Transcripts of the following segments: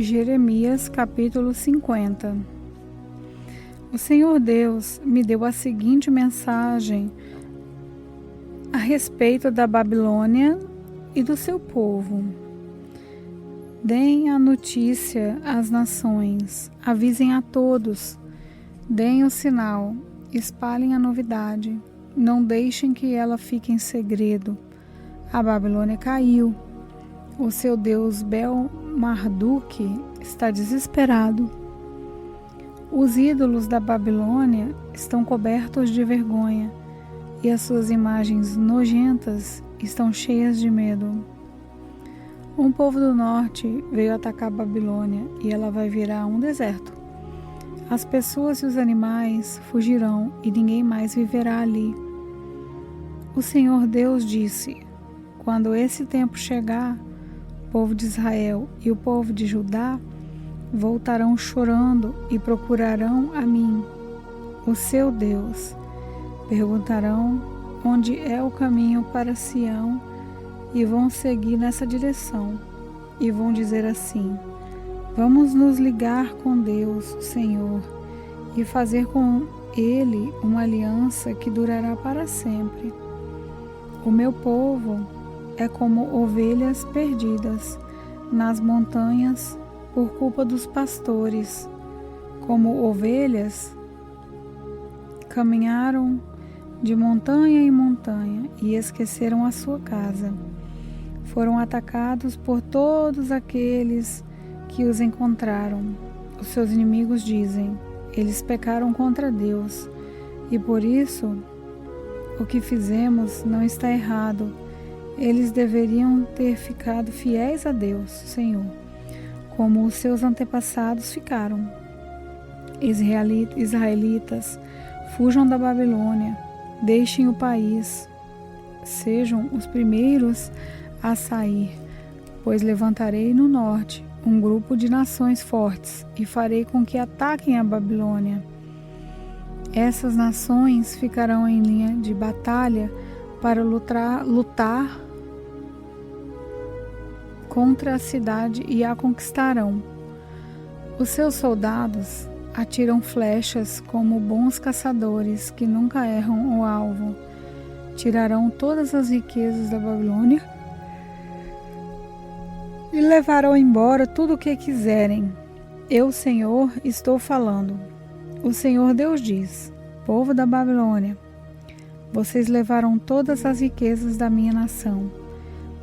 Jeremias capítulo 50. O Senhor Deus me deu a seguinte mensagem a respeito da Babilônia e do seu povo. Deem a notícia às nações, avisem a todos, deem o sinal, espalhem a novidade, não deixem que ela fique em segredo. A Babilônia caiu, o seu deus Bel-Marduk está desesperado. Os ídolos da Babilônia estão cobertos de vergonha e as suas imagens nojentas estão cheias de medo. Um povo do norte veio atacar a Babilônia e ela vai virar um deserto. As pessoas e os animais fugirão e ninguém mais viverá ali. O Senhor Deus disse: quando esse tempo chegar, o povo de Israel e o povo de Judá voltarão chorando e procurarão a mim, o seu Deus. Perguntarão onde é o caminho para Sião e vão seguir nessa direção. E vão dizer assim: vamos nos ligar com Deus, o Senhor, e fazer com Ele uma aliança que durará para sempre. O meu povo é como ovelhas perdidas nas montanhas por culpa dos pastores. Como ovelhas, caminharam de montanha em montanha e esqueceram a sua casa. Foram atacados por todos aqueles que os encontraram. Os seus inimigos dizem: eles pecaram contra Deus, e por isso o que fizemos não está errado. Eles deveriam ter ficado fiéis a Deus, Senhor, como os seus antepassados ficaram. Israelitas, fujam da Babilônia, deixem o país, sejam os primeiros a sair, pois levantarei no norte um grupo de nações fortes e farei com que ataquem a Babilônia. Essas nações ficarão em linha de batalha para lutar contra a cidade e a conquistarão. Os seus soldados atiram flechas como bons caçadores que nunca erram o alvo. Tirarão todas as riquezas da Babilônia e levarão embora tudo o que quiserem. Eu, Senhor, estou falando. O Senhor Deus diz: povo da Babilônia, vocês levaram todas as riquezas da minha nação.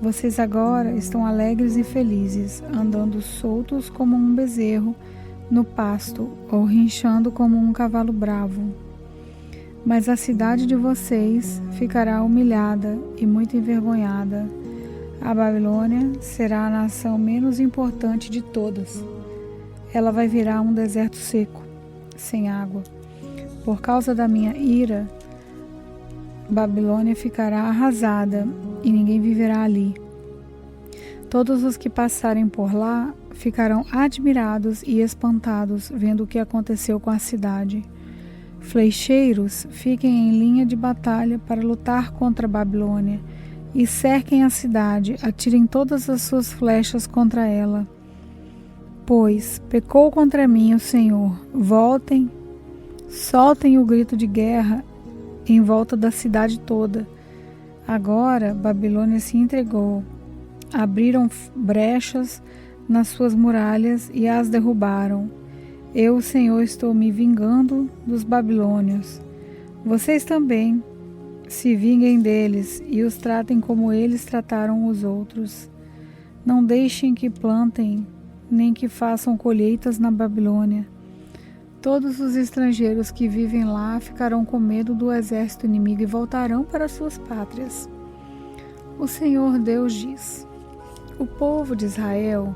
Vocês agora estão alegres e felizes, andando soltos como um bezerro no pasto ou rinchando como um cavalo bravo. Mas a cidade de vocês ficará humilhada e muito envergonhada. A Babilônia será a nação menos importante de todas. Ela vai virar um deserto seco, sem água. Por causa da minha ira, Babilônia ficará arrasada e ninguém viverá ali. Todos os que passarem por lá ficarão admirados e espantados vendo o que aconteceu com a cidade. Flecheiros, fiquem em linha de batalha para lutar contra a Babilônia e cerquem a cidade, atirem todas as suas flechas contra ela. Pois pecou contra mim o Senhor. Voltem, soltem o grito de guerra em volta da cidade toda. Agora Babilônia se entregou. Abriram brechas nas suas muralhas e as derrubaram. Eu, o Senhor, estou me vingando dos babilônios. Vocês também se vinguem deles e os tratem como eles trataram os outros. Não deixem que plantem, nem que façam colheitas na Babilônia. Todos os estrangeiros que vivem lá ficarão com medo do exército inimigo e voltarão para suas pátrias. O Senhor Deus diz: o povo de Israel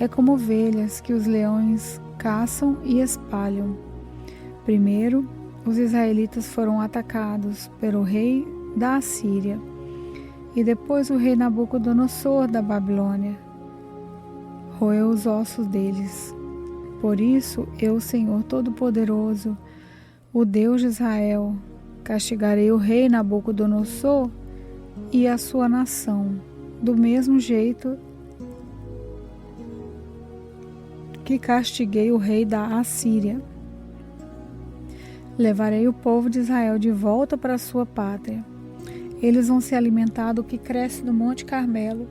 é como ovelhas que os leões caçam e espalham. Primeiro, os israelitas foram atacados pelo rei da Assíria e depois o rei Nabucodonosor da Babilônia roeu os ossos deles. Por isso, eu, Senhor Todo-Poderoso, o Deus de Israel, castigarei o rei Nabucodonosor e a sua nação, do mesmo jeito que castiguei o rei da Assíria. Levarei o povo de Israel de volta para a sua pátria. Eles vão se alimentar do que cresce no Monte Carmelo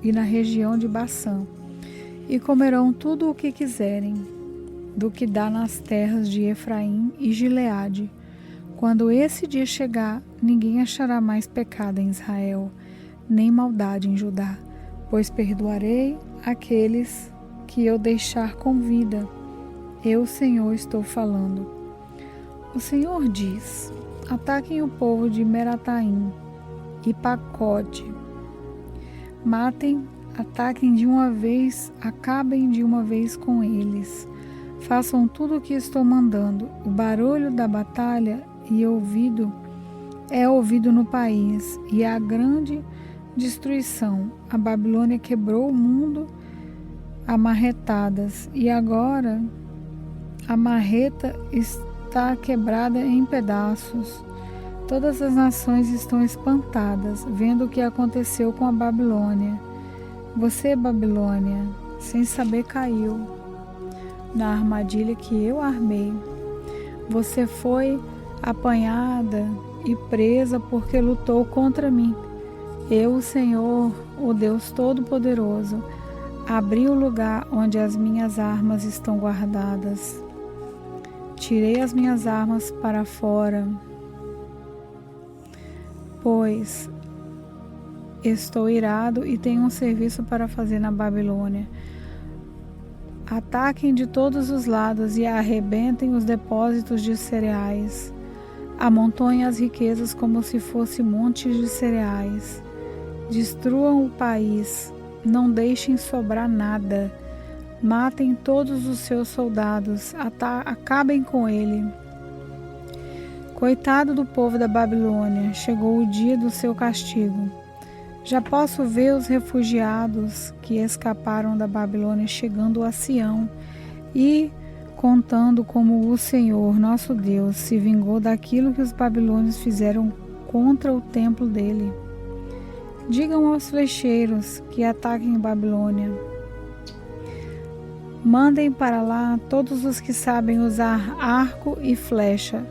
e na região de Baçã, e comerão tudo o que quiserem, do que dá nas terras de Efraim e Gileade. Quando esse dia chegar, ninguém achará mais pecado em Israel, nem maldade em Judá, pois perdoarei aqueles que eu deixar com vida. Eu, Senhor, estou falando. O Senhor diz: ataquem o povo de Merataim e Pacote. Matem, ataquem de uma vez, acabem de uma vez com eles. Façam tudo o que estou mandando. O barulho da batalha é ouvido no país, e há grande destruição. A Babilônia quebrou o mundo a marretadas, e agora a marreta está quebrada em pedaços. Todas as nações estão espantadas, vendo o que aconteceu com a Babilônia. Você, Babilônia, sem saber caiu na armadilha que eu armei. Você foi apanhada e presa porque lutou contra mim. Eu, o Senhor, o Deus Todo-Poderoso, abri o lugar onde as minhas armas estão guardadas. Tirei as minhas armas para fora, pois estou irado e tenho um serviço para fazer na Babilônia. Ataquem de todos os lados e arrebentem os depósitos de cereais. Amontoem as riquezas como se fossem montes de cereais. Destruam o país, não deixem sobrar nada. Matem todos os seus soldados, acabem com ele. Coitado do povo da Babilônia, chegou o dia do seu castigo. Já posso ver os refugiados que escaparam da Babilônia chegando a Sião e contando como o Senhor, nosso Deus, se vingou daquilo que os babilônios fizeram contra o templo dele. Digam aos flecheiros que ataquem Babilônia. Mandem para lá todos os que sabem usar arco e flecha.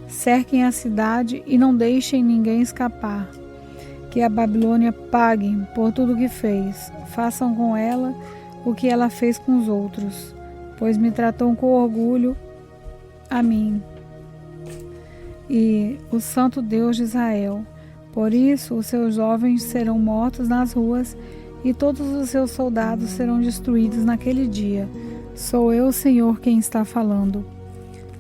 Cerquem a cidade e não deixem ninguém escapar. Que a Babilônia pague por tudo o que fez. Façam com ela o que ela fez com os outros, pois me tratou com orgulho a mim e o Santo Deus de Israel. Por isso os seus jovens serão mortos nas ruas e todos os seus soldados serão destruídos naquele dia. Sou eu, Senhor, quem está falando.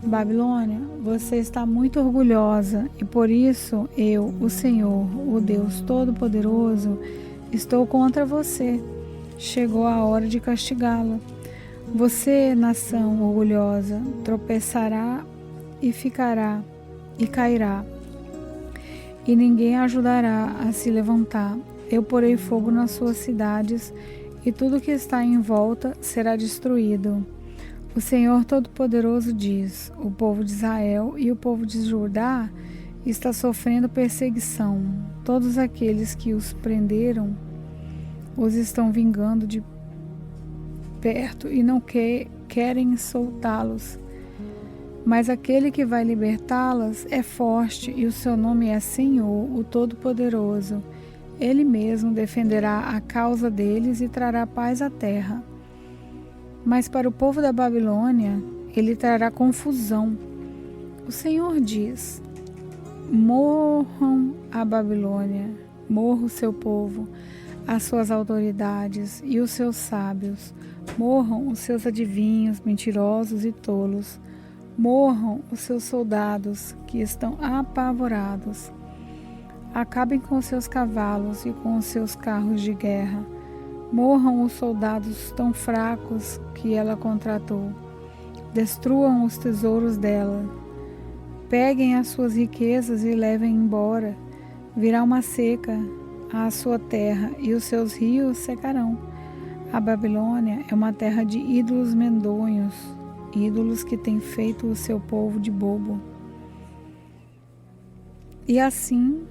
Babilônia, você está muito orgulhosa e por isso eu, o Senhor, o Deus Todo-Poderoso, estou contra você. Chegou a hora de castigá-la. Você, nação orgulhosa, tropeçará e ficará e cairá, e ninguém a ajudará a se levantar. Eu porei fogo nas suas cidades e tudo que está em volta será destruído. O Senhor Todo-Poderoso diz: o povo de Israel e o povo de Judá está sofrendo perseguição. Todos aqueles que os prenderam os estão vingando de perto e não querem soltá-los. Mas aquele que vai libertá-las é forte e o seu nome é Senhor, o Todo-Poderoso. Ele mesmo defenderá a causa deles e trará paz à terra. Mas para o povo da Babilônia, ele trará confusão. O Senhor diz: morram a Babilônia, morra o seu povo, as suas autoridades e os seus sábios, morram os seus adivinhos, mentirosos e tolos, morram os seus soldados que estão apavorados. Acabem com os seus cavalos e com os seus carros de guerra. Morram os soldados tão fracos que ela contratou. Destruam os tesouros dela. Peguem as suas riquezas e levem embora. Virá uma seca à sua terra e os seus rios secarão. A Babilônia é uma terra de ídolos medonhos, ídolos que têm feito o seu povo de bobo. E assim,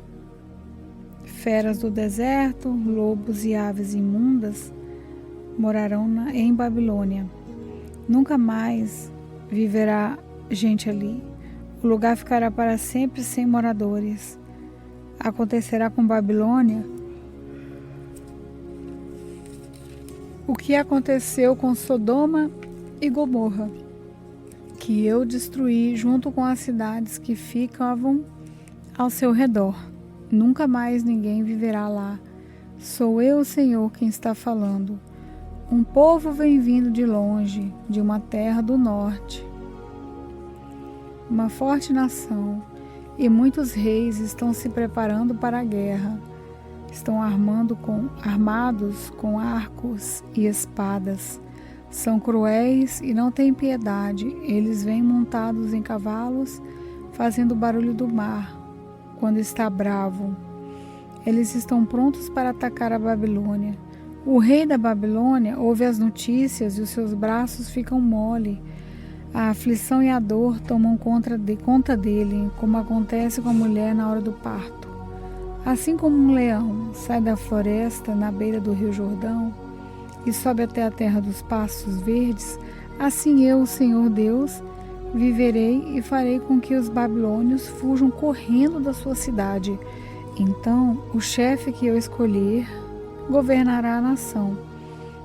feras do deserto, lobos e aves imundas morarão em Babilônia. Nunca mais viverá gente ali. O lugar ficará para sempre sem moradores. Acontecerá com Babilônia o que aconteceu com Sodoma e Gomorra, que eu destruí junto com as cidades que ficavam ao seu redor. Nunca mais ninguém viverá lá. Sou eu, o Senhor, quem está falando. Um povo vem vindo de longe, de uma terra do norte. Uma forte nação e muitos reis estão se preparando para a guerra. Estão armados com arcos e espadas. São cruéis e não têm piedade. Eles vêm montados em cavalos, fazendo o barulho do mar quando está bravo. Eles estão prontos para atacar a Babilônia. O rei da Babilônia ouve as notícias e os seus braços ficam mole. A aflição e a dor tomam conta dele, como acontece com a mulher na hora do parto. Assim como um leão sai da floresta na beira do rio Jordão e sobe até a terra dos pastos verdes, assim eu, o Senhor Deus, viverei e farei com que os babilônios fujam correndo da sua cidade. Então, o chefe que eu escolher governará a nação.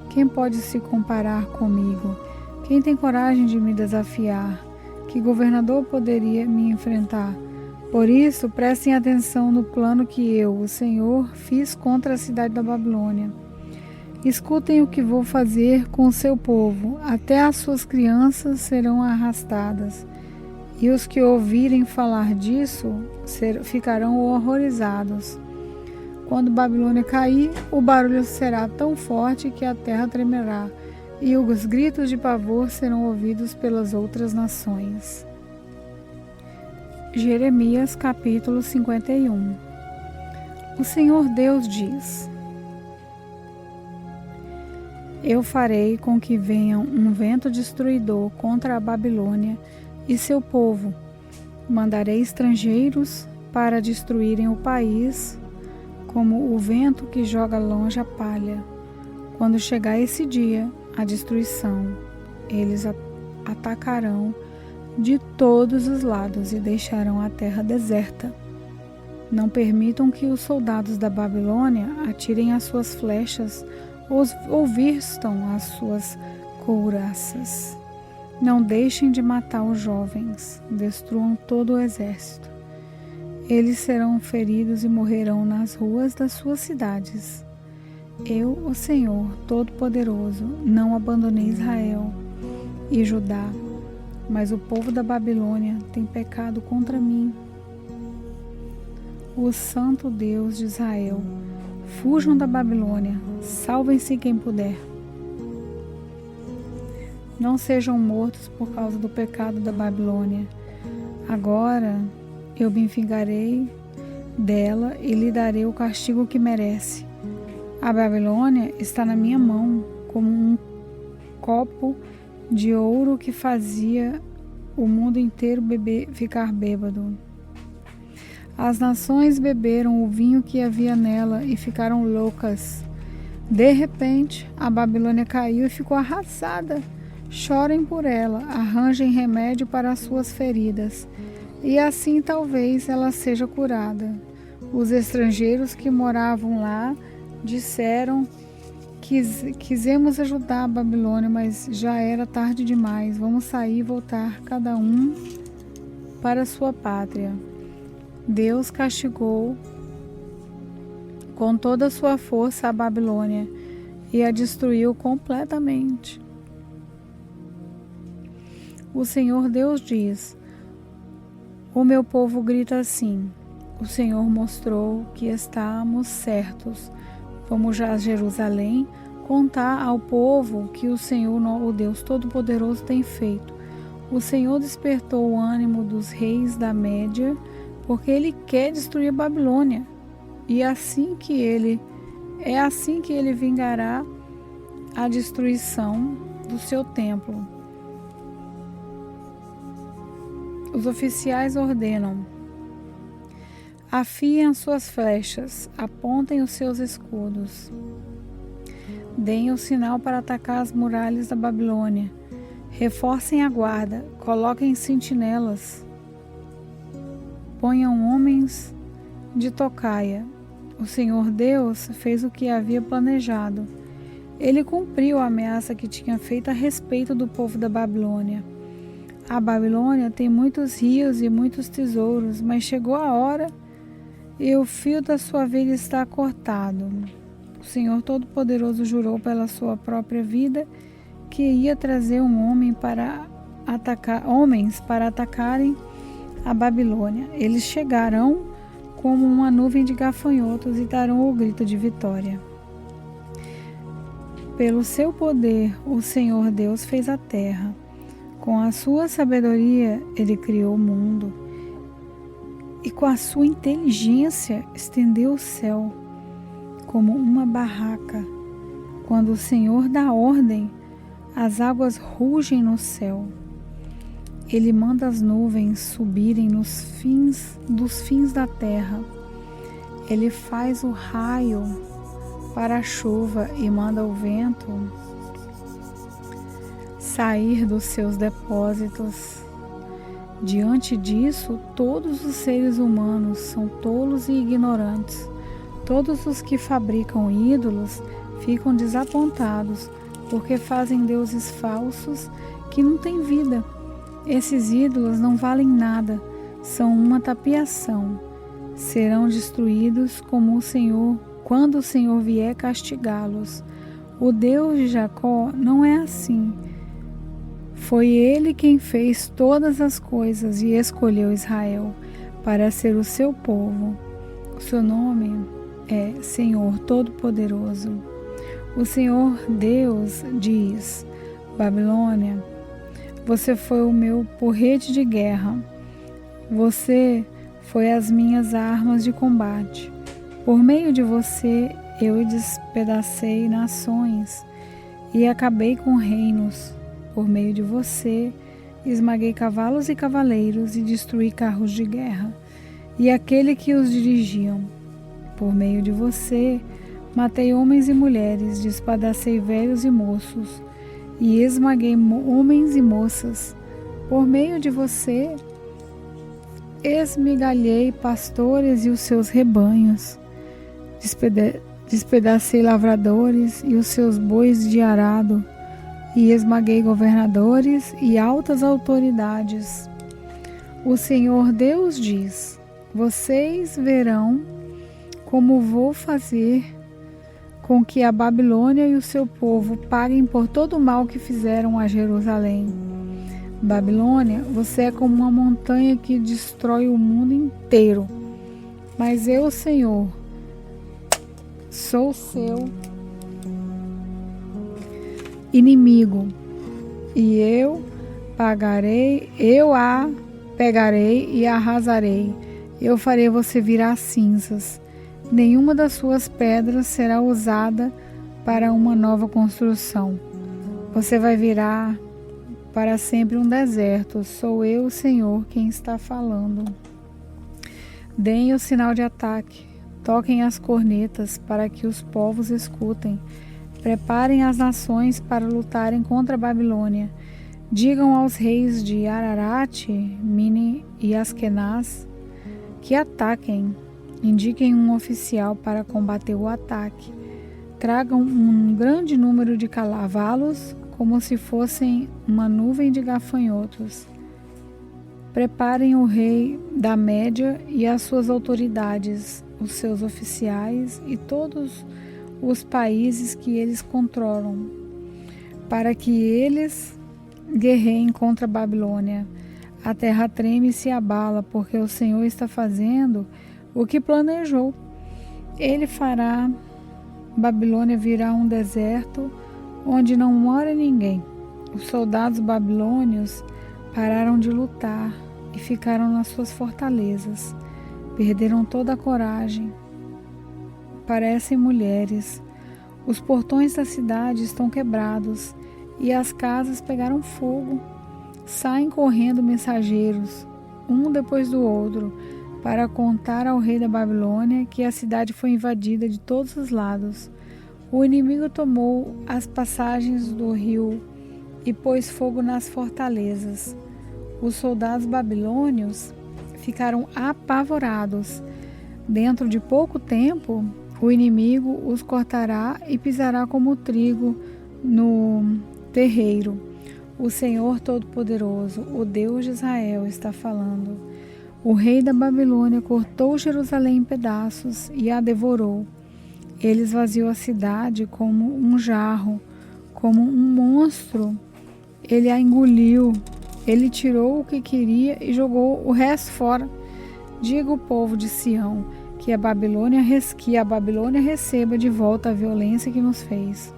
Quem pode se comparar comigo? Quem tem coragem de me desafiar? Que governador poderia me enfrentar? Por isso, prestem atenção no plano que eu, o Senhor, fiz contra a cidade da Babilônia. Escutem o que vou fazer com o seu povo. Até as suas crianças serão arrastadas. E os que ouvirem falar disso ficarão horrorizados. Quando Babilônia cair, o barulho será tão forte que a terra tremerá, e os gritos de pavor serão ouvidos pelas outras nações. Jeremias capítulo 51. O Senhor Deus diz: Eu farei com que venha um vento destruidor contra a Babilônia e seu povo. Mandarei estrangeiros para destruírem o país, como o vento que joga longe a palha. Quando chegar esse dia, a destruição, eles atacarão de todos os lados e deixarão a terra deserta. Não permitam que os soldados da Babilônia atirem as suas flechas ou vistam as suas couraças. Não deixem de matar os jovens, destruam todo o exército. Eles serão feridos e morrerão nas ruas das suas cidades. Eu, o Senhor Todo-Poderoso, não abandonei Israel e Judá, mas o povo da Babilônia tem pecado contra mim. O Santo Deus de Israel, fujam da Babilônia, salvem-se quem puder. Não sejam mortos por causa do pecado da Babilônia. Agora eu me vingarei dela e lhe darei o castigo que merece. A Babilônia está na minha mão, como um copo de ouro que fazia o mundo inteiro ficar bêbado. As nações beberam o vinho que havia nela e ficaram loucas. De repente, a Babilônia caiu e ficou arrasada. Chorem por ela, arranjem remédio para as suas feridas, e assim talvez ela seja curada. Os estrangeiros que moravam lá disseram: quisemos ajudar a Babilônia, mas já era tarde demais. Vamos sair e voltar, cada um para sua pátria. Deus castigou com toda a sua força a Babilônia e a destruiu completamente. O Senhor Deus diz: O meu povo grita assim: O Senhor mostrou que estamos certos. Vamos já a Jerusalém contar ao povo que o Senhor, o Deus Todo-Poderoso, tem feito. O Senhor despertou o ânimo dos reis da Média, porque Ele quer destruir a Babilônia. E é assim que Ele vingará a destruição do seu templo. Os oficiais ordenam: afiem as suas flechas, apontem os seus escudos. Deem o sinal para atacar as muralhas da Babilônia. Reforcem a guarda, coloquem sentinelas, ponham homens de tocaia. O Senhor Deus fez o que havia planejado. Ele cumpriu a ameaça que tinha feito a respeito do povo da Babilônia. A Babilônia tem muitos rios e muitos tesouros, mas chegou a hora e o fio da sua vida está cortado. O Senhor Todo-Poderoso jurou pela sua própria vida que ia trazer homens para atacarem a Babilônia. Eles chegarão como uma nuvem de gafanhotos e darão o grito de vitória. Pelo seu poder, o Senhor Deus fez a terra. Com a sua sabedoria, ele criou o mundo. E com a sua inteligência, estendeu o céu como uma barraca. Quando o Senhor dá ordem, as águas rugem no céu. Ele manda as nuvens subirem dos fins da terra. Ele faz o raio para a chuva e manda o vento sair dos seus depósitos. Diante disso, todos os seres humanos são tolos e ignorantes. Todos os que fabricam ídolos ficam desapontados, porque fazem deuses falsos que não têm vida. Esses ídolos não valem nada, são uma tapiação. Serão destruídos como o Senhor, quando o Senhor vier castigá-los. O Deus de Jacó não é assim. Foi Ele quem fez todas as coisas e escolheu Israel para ser o seu povo. O seu nome é Senhor Todo-Poderoso. O Senhor Deus diz: Babilônia, você foi o meu porrete de guerra. Você foi as minhas armas de combate. Por meio de você eu despedacei nações e acabei com reinos. Por meio de você esmaguei cavalos e cavaleiros e destruí carros de guerra e aquele que os dirigiam. Por meio de você matei homens e mulheres, despadacei velhos e moços e esmaguei homens e moças. Por meio de você esmigalhei pastores e os seus rebanhos, despedacei lavradores e os seus bois de arado, e esmaguei governadores e altas autoridades. O Senhor Deus diz: vocês verão como vou fazer com que a Babilônia e o seu povo paguem por todo o mal que fizeram a Jerusalém. Babilônia, você é como uma montanha que destrói o mundo inteiro. Mas eu, Senhor, sou seu inimigo, e eu a pegarei e a arrasarei. Eu farei você virar cinzas. Nenhuma das suas pedras será usada para uma nova construção. Você vai virar para sempre um deserto. Sou eu, Senhor, quem está falando. Deem o sinal de ataque. Toquem as cornetas para que os povos escutem. Preparem as nações para lutarem contra a Babilônia. Digam aos reis de Ararat, Mini e Askenaz que ataquem. Indiquem um oficial para combater o ataque. Tragam um grande número de cavalos, como se fossem uma nuvem de gafanhotos. Preparem o rei da Média e as suas autoridades, os seus oficiais e todos os países que eles controlam, para que eles guerreiem contra a Babilônia. A terra treme e se abala, porque o Senhor está fazendo o que planejou. Ele fará Babilônia virar um deserto onde não mora ninguém. Os soldados babilônios pararam de lutar e ficaram nas suas fortalezas. Perderam toda a coragem. Parecem mulheres. Os portões da cidade estão quebrados e as casas pegaram fogo. Saem correndo mensageiros, um depois do outro, para contar ao rei da Babilônia que a cidade foi invadida de todos os lados. O inimigo tomou as passagens do rio e pôs fogo nas fortalezas. Os soldados babilônios ficaram apavorados. Dentro de pouco tempo, o inimigo os cortará e pisará como trigo no terreiro. O Senhor Todo-Poderoso, o Deus de Israel, está falando. O rei da Babilônia cortou Jerusalém em pedaços e a devorou. Ele esvaziou a cidade como um jarro, como um monstro. Ele a engoliu. Ele tirou o que queria e jogou o resto fora. Diga o povo de Sião que a Babilônia receba de volta a violência que nos fez.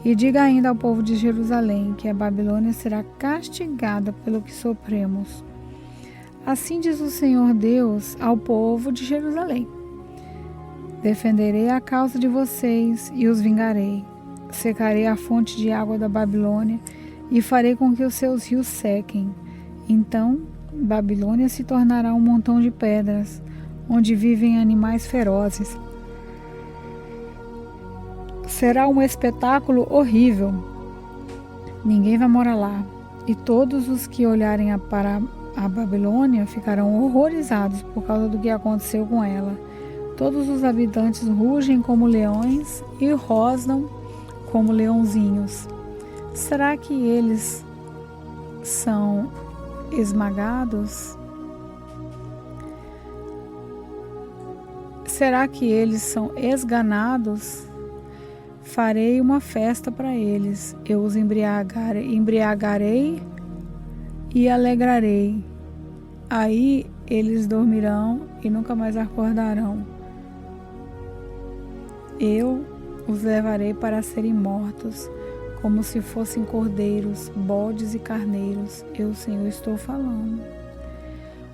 E diga ainda ao povo de Jerusalém que a Babilônia será castigada pelo que sofremos. Assim diz o Senhor Deus ao povo de Jerusalém: defenderei a causa de vocês e os vingarei. Secarei a fonte de água da Babilônia e farei com que os seus rios sequem. Então, Babilônia se tornará um montão de pedras, onde vivem animais ferozes. Será um espetáculo horrível. Ninguém vai morar lá, e todos os que olharem para a Babilônia ficarão horrorizados por causa do que aconteceu com ela. Todos os habitantes rugem como leões e rosnam como leãozinhos. Será que eles são esmagados? Será que eles são esganados? Farei uma festa para eles. Eu os embriagarei e alegrarei. Aí eles dormirão e nunca mais acordarão. Eu os levarei para serem mortos, como se fossem cordeiros, bodes e carneiros. Eu, o Senhor, estou falando.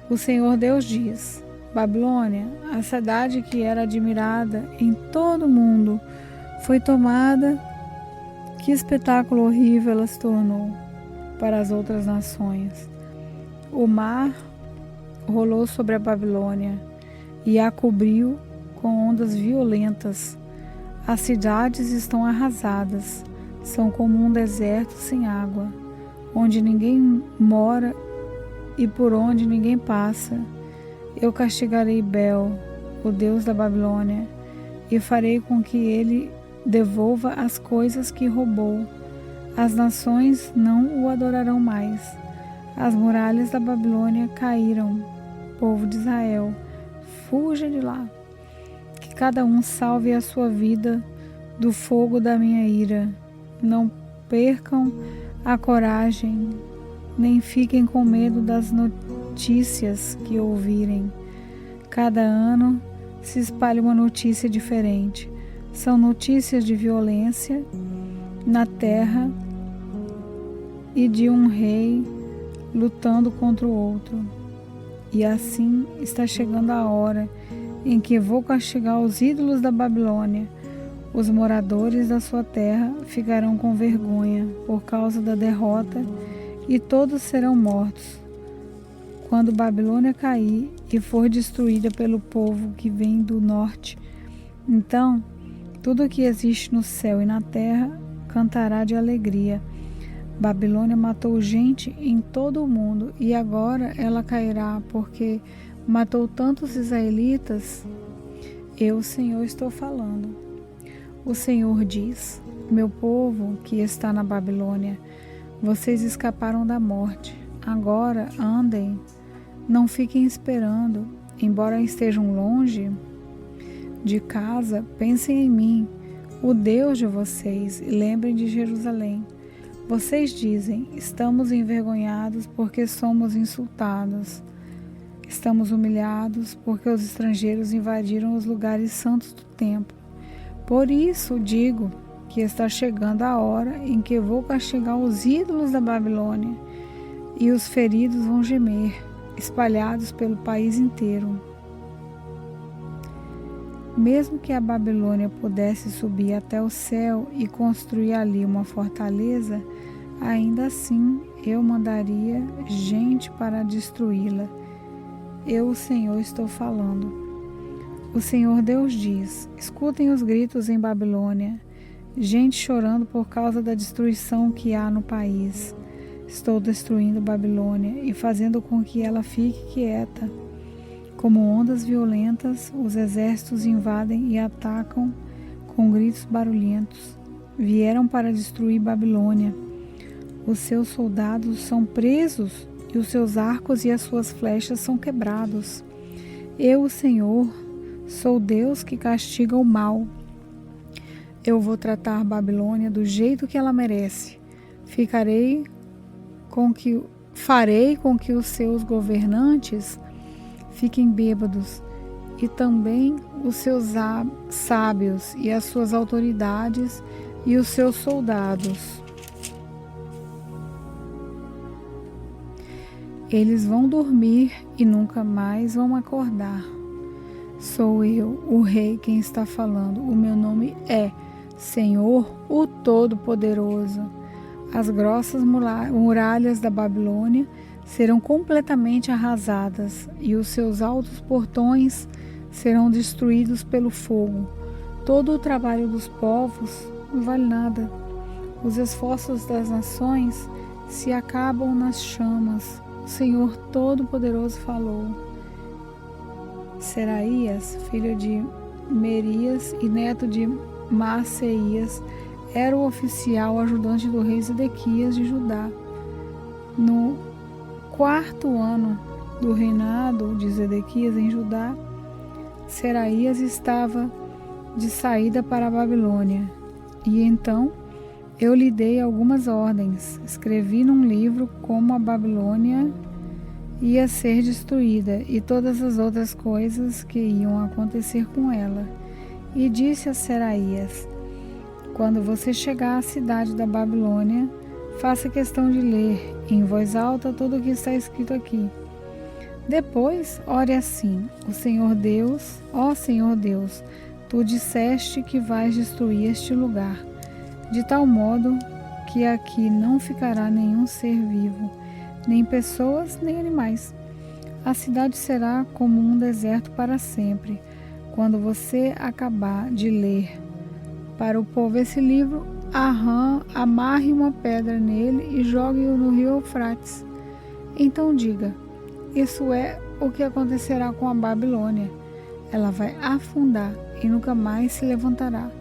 O Senhor Deus diz: Babilônia, a cidade que era admirada em todo o mundo, foi tomada. Que espetáculo horrível ela se tornou para as outras nações. O mar rolou sobre a Babilônia e a cobriu com ondas violentas. As cidades estão arrasadas, são como um deserto sem água, onde ninguém mora e por onde ninguém passa. Eu castigarei Bel, o deus da Babilônia, e farei com que ele devolva as coisas que roubou. As nações não o adorarão mais. As muralhas da Babilônia caíram. Povo de Israel, fuja de lá. Que cada um salve a sua vida do fogo da minha ira. Não percam a coragem, nem fiquem com medo das notícias que ouvirem. Cada ano se espalha uma notícia diferente. São notícias de violência na terra e de um rei lutando contra o outro. E assim está chegando a hora em que vou castigar os ídolos da Babilônia. Os moradores da sua terra ficarão com vergonha por causa da derrota e todos serão mortos. Quando Babilônia cair e for destruída pelo povo que vem do norte, então tudo o que existe no céu e na terra cantará de alegria. Babilônia matou gente em todo o mundo e agora ela cairá porque matou tantos israelitas. Eu, Senhor, estou falando. O Senhor diz: meu povo que está na Babilônia, vocês escaparam da morte. Agora andem, não fiquem esperando, embora estejam longe de casa, pensem em mim, o Deus de vocês, e lembrem de Jerusalém. Vocês dizem: estamos envergonhados porque somos insultados. Estamos humilhados porque os estrangeiros invadiram os lugares santos do templo. Por isso digo que está chegando a hora em que vou castigar os ídolos da Babilônia, e os feridos vão gemer, espalhados pelo país inteiro. Mesmo que a Babilônia pudesse subir até o céu e construir ali uma fortaleza, ainda assim eu mandaria gente para destruí-la. Eu, o Senhor, estou falando. O Senhor Deus diz: escutem os gritos em Babilônia, gente chorando por causa da destruição que há no país. Estou destruindo Babilônia e fazendo com que ela fique quieta. Como ondas violentas, os exércitos invadem e atacam com gritos barulhentos. Vieram para destruir Babilônia. Os seus soldados são presos e os seus arcos e as suas flechas são quebrados. Eu, o Senhor, sou Deus que castiga o mal. Eu vou tratar Babilônia do jeito que ela merece. Farei com que os seus governantes fiquem bêbados, e também os seus sábios e as suas autoridades e os seus soldados. Eles vão dormir e nunca mais vão acordar. Sou eu, o Rei, quem está falando. O meu nome é Senhor, o Todo-Poderoso. As grossas muralhas da Babilônia serão completamente arrasadas e os seus altos portões serão destruídos pelo fogo. Todo o trabalho dos povos não vale nada. Os esforços das nações se acabam nas chamas. O Senhor Todo-Poderoso falou. Seraías, filho de Merias e neto de Maaseias, era o oficial ajudante do rei Zedequias de Judá. No 4º ano do reinado de Zedequias em Judá, Seraías estava de saída para a Babilônia. E então eu lhe dei algumas ordens. Escrevi num livro como a Babilônia ia ser destruída e todas as outras coisas que iam acontecer com ela. E disse a Seraías: quando você chegar à cidade da Babilônia, faça questão de ler em voz alta tudo o que está escrito aqui. Depois, ore assim: ó Senhor Deus, tu disseste que vais destruir este lugar, de tal modo que aqui não ficará nenhum ser vivo, nem pessoas, nem animais. A cidade será como um deserto para sempre. Quando você acabar de ler para o povo esse livro, amarre uma pedra nele e jogue-o no rio Eufrates. Então diga: isso é o que acontecerá com a Babilônia. Ela vai afundar e nunca mais se levantará,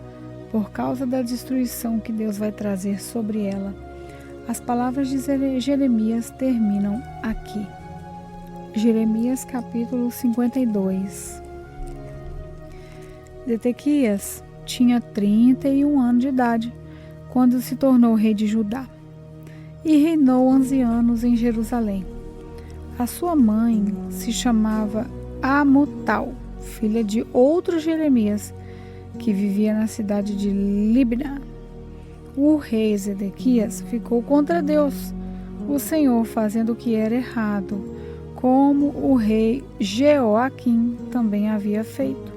por causa da destruição que Deus vai trazer sobre ela. As palavras de Jeremias terminam aqui. Jeremias capítulo 52. Zedequias tinha 31 anos de idade quando se tornou rei de Judá e reinou 11 anos em Jerusalém. A sua mãe se chamava Amutal, filha de outro Jeremias, que vivia na cidade de Libna. O rei Zedequias ficou contra Deus, o Senhor, fazendo o que era errado, como o rei Jeoaquim também havia feito.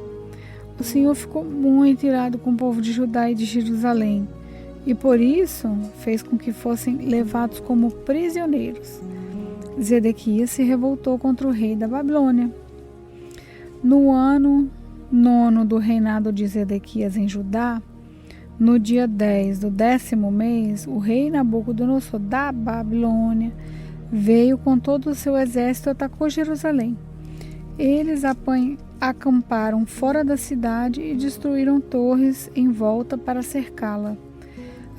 O Senhor ficou muito irado com o povo de Judá e de Jerusalém, e por isso fez com que fossem levados como prisioneiros. Zedequias se revoltou contra o rei da Babilônia. No ano 9º do reinado de Zedequias em Judá, no dia 10 do 10º mês, o rei Nabucodonosor da Babilônia veio com todo o seu exército e atacou Jerusalém. Eles acamparam fora da cidade e destruíram torres em volta para cercá-la.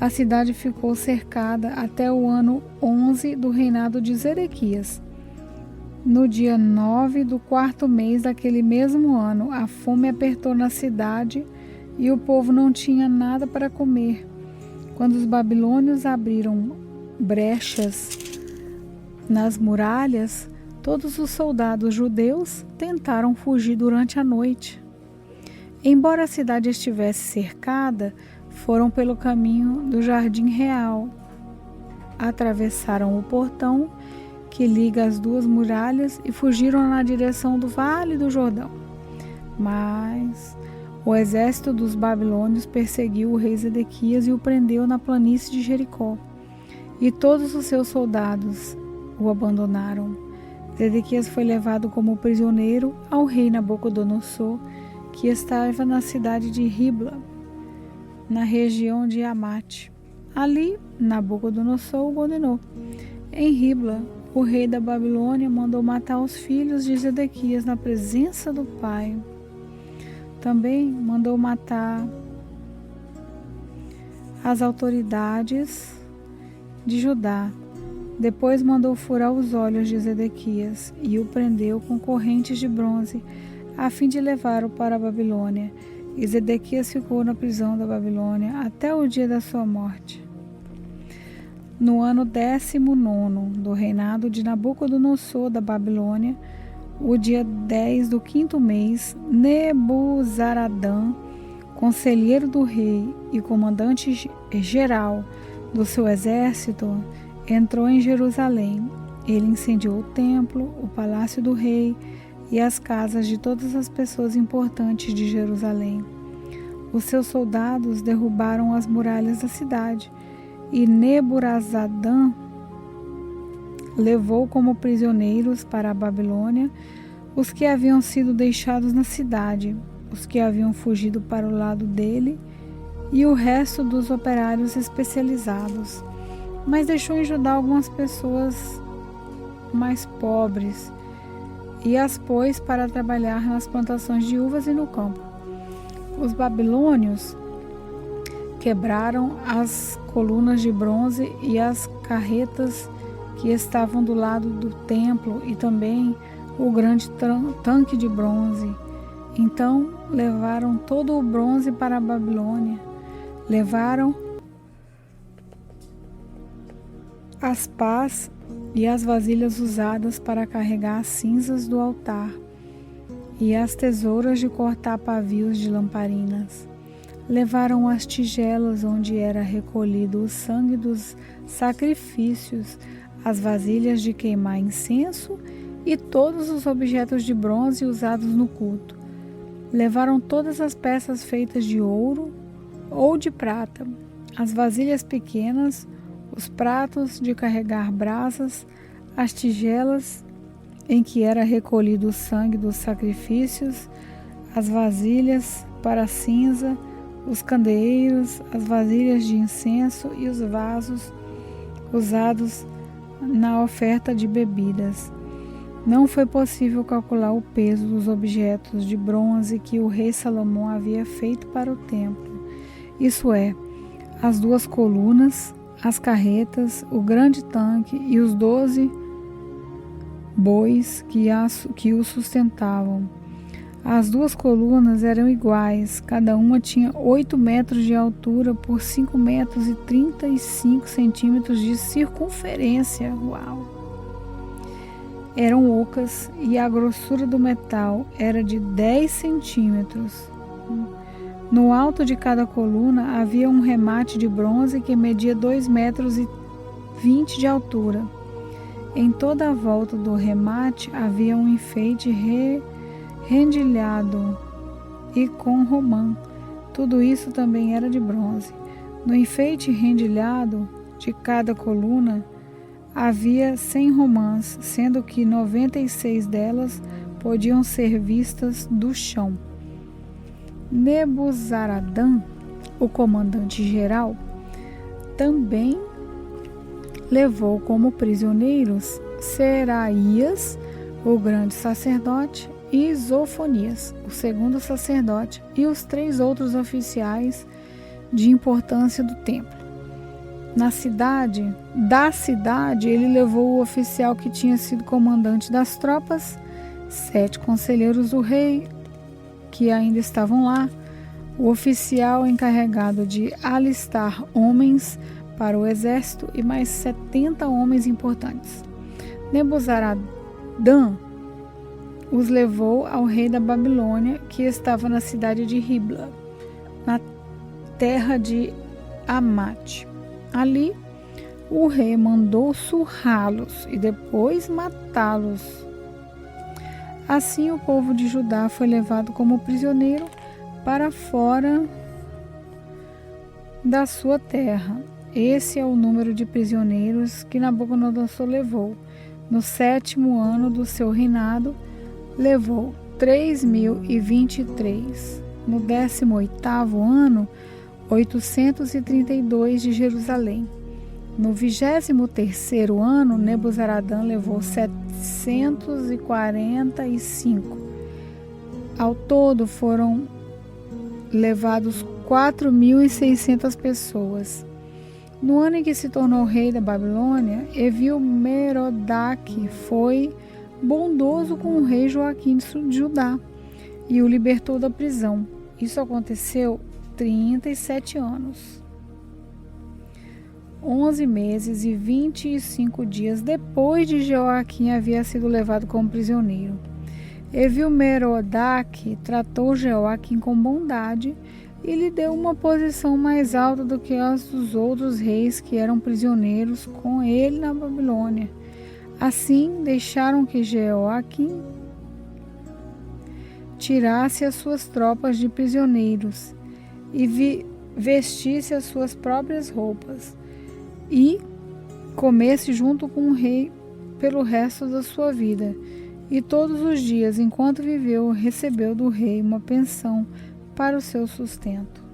A cidade ficou cercada até o ano 11 do reinado de Zedequias. No dia 9 do 4º mês daquele mesmo ano, a fome apertou na cidade e o povo não tinha nada para comer. Quando os babilônios abriram brechas nas muralhas, todos os soldados judeus tentaram fugir durante a noite. Embora a cidade estivesse cercada, foram pelo caminho do Jardim Real. Atravessaram o portão que liga as duas muralhas e fugiram na direção do Vale do Jordão. Mas o exército dos babilônios perseguiu o rei Zedequias e o prendeu na planície de Jericó. E todos os seus soldados o abandonaram. Zedequias foi levado como prisioneiro ao rei Nabucodonosor, que estava na cidade de Ribla. na região de Amate. Ali, Nabucodonosor o condenou. Em Ribla, o rei da Babilônia mandou matar os filhos de Zedequias na presença do pai. Também mandou matar as autoridades de Judá. Depois mandou furar os olhos de Zedequias e o prendeu com correntes de bronze, a fim de levá-lo para a Babilônia. E Zedequias ficou na prisão da Babilônia até o dia da sua morte. No ano 19º do reinado de Nabucodonosor da Babilônia, o dia 10 do 5º mês, Nebuzaradã, conselheiro do rei e comandante geral do seu exército, entrou em Jerusalém. Ele incendiou o templo, o palácio do rei e as casas de todas as pessoas importantes de Jerusalém. Os seus soldados derrubaram as muralhas da cidade e Nebuzaradã levou como prisioneiros para a Babilônia os que haviam sido deixados na cidade, os que haviam fugido para o lado dele e o resto dos operários especializados. Mas deixou em Judá algumas pessoas mais pobres e as pôs para trabalhar nas plantações de uvas e no campo. Os babilônios quebraram as colunas de bronze e as carretas que estavam do lado do templo e também o grande tanque de bronze. Então levaram todo o bronze para a Babilônia. Levaram as pás e as vasilhas usadas para carregar as cinzas do altar e as tesouras de cortar pavios de lamparinas. Levaram as tigelas onde era recolhido o sangue dos sacrifícios, as vasilhas de queimar incenso e todos os objetos de bronze usados no culto. Levaram todas as peças feitas de ouro ou de prata, as vasilhas pequenas, os pratos de carregar brasas, as tigelas em que era recolhido o sangue dos sacrifícios, as vasilhas para cinza, os candeeiros, as vasilhas de incenso e os vasos usados na oferta de bebidas. Não foi possível calcular o peso dos objetos de bronze que o rei Salomão havia feito para o templo, isso é, as 2 colunas, as carretas, o grande tanque e os 12 bois que o sustentavam. As 2 colunas eram iguais, cada uma tinha 8 metros de altura por 5 metros e 35 centímetros de circunferência. Uau! Eram ocas e a grossura do metal era de 10 centímetros. No alto de cada coluna havia um remate de bronze que media 2 metros e 20 de altura. Em toda a volta do remate havia um enfeite rendilhado e com romã. Tudo isso também era de bronze. No enfeite rendilhado de cada coluna havia 100 romãs, sendo que 96 delas podiam ser vistas do chão. Nebuzaradã, o comandante-geral, também levou como prisioneiros Seraías, o grande sacerdote, e Zofonias, o segundo sacerdote, e os 3 outros oficiais de importância do templo. Da cidade, ele levou o oficial que tinha sido comandante das tropas, 7 conselheiros do rei, que ainda estavam lá, o oficial encarregado de alistar homens para o exército e mais 70 homens importantes. Nebuzaradã os levou ao rei da Babilônia, que estava na cidade de Ribla, na terra de Amate. Ali, o rei mandou surrá-los e depois matá-los. Assim, o povo de Judá foi levado como prisioneiro para fora da sua terra. Esse é o número de prisioneiros que Nabucodonosor levou. No 7º ano do seu reinado, levou 3.023. No 18º ano, 832 de Jerusalém. No 23º ano, Nebuzaradã levou 745. Ao todo foram levados 4.600 pessoas. No ano em que se tornou rei da Babilônia, Evil-Merodach foi bondoso com o rei Joaquim de Judá e o libertou da prisão. Isso aconteceu 37 anos. 11 meses e 25 dias depois de Joaquim havia sido levado como prisioneiro. Evil-Merodach tratou Joaquim com bondade e lhe deu uma posição mais alta do que as dos outros reis que eram prisioneiros com ele na Babilônia. Assim, deixaram que Joaquim tirasse as suas tropas de prisioneiros e vestisse as suas próprias roupas e comesse junto com o rei pelo resto da sua vida. E todos os dias, enquanto viveu, recebeu do rei uma pensão para o seu sustento.